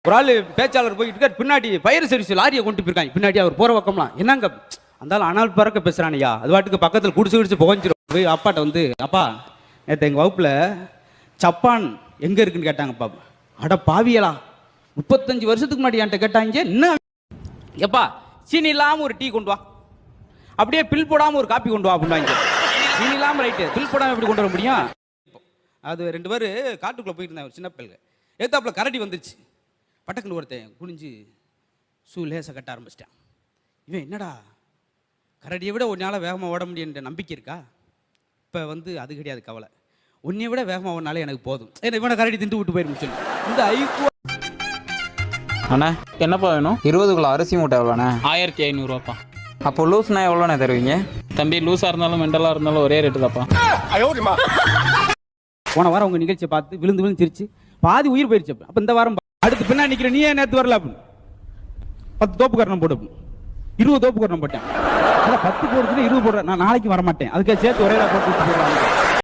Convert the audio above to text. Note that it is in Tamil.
ஒரு ஆள் பேச்சாளர் போயிட்டு பின்னாடி ஃபயர் சர்வீஸ் லாரியை கொண்டு போயிருக்காங்க பின்னாடி அவர் போகிற பக்கம்லாம் என்னங்க அந்தாலும் அனால் பறக்க பேசுகிறானையா அது வாட்டுக்கு பக்கத்தில் குடிச்சு புகஞ்சிரும் போய் அப்பாட்ட வந்து அப்பா நேற்று எங்கள் வகுப்பில் சப்பான் எங்கே இருக்குன்னு கேட்டாங்கப்பா அட பாவியலா 35 வருஷத்துக்கு முன்னாடி என்கிட்ட கேட்டாங்க இன்னும் எப்பா சீனி இல்லாமல் ஒரு டீ கொண்டு வா அப்படியே பில் போடாமல் ஒரு காப்பி கொண்டு வா அப்படின்வாங்க சீனி இல்லாமல் ரைட்டு பில் போடாமல் எப்படி கொண்டு வர முடியும் அது 2 பேர் காட்டுக்குள்ளே போயிட்டு இருந்தாங்க ஒரு சின்ன பிள்ளைங்க ஏத்தாப்புல கரடி வந்துருச்சு பட்டக்குன்னு ஒருத்தன் குனிஞ்சு ஷூ லேசை கட்ட ஆரம்பிச்சிட்டான் இவன் என்னடா கரடியை விட ஒன்னால வேகமாக ஓட முடியுன்ற நம்பிக்கை இருக்கா இப்போ வந்து அது கிடையாது கவலை உன்னை விட வேகமாக ஓடினாலே எனக்கு போதும் ஏன்னா இவனை கரடி திண்டு விட்டு போயிடும் சொல்லி இந்த ஐக்கு அண்ணா என்னப்பா வேணும்? 20 கிலோ அரிசி மூட்டை எவ்வளோண்ணே? 1500 ரூபாப்பா. அப்போ லூஸ்னா எவ்வளோண்ணே தருவீங்க? தம்பி லூஸாக இருந்தாலும் மெண்டலாக இருந்தாலும் ஒரே ரேட்டு தான்ப்பா. போன வாரம் உங்கள் நிகழ்ச்சியை பார்த்து விழுந்து விழுந்து சிரிச்சு பாதி உயிர் போயிடுச்சு அப்போ இந்த வாரம் அடுத்து பின்னா நிற்கிற நீ ஏன் நேற்று வரல அப்படின்னு 10 தோப்பு கரணம் போட்டு 20 தோப்பு கரணம் போட்டேன் 10 போடுறதுல 20 போடுறேன் நான் நாளைக்கு வரமாட்டேன் அதுக்கு சேர்த்து ஒரே போட்டு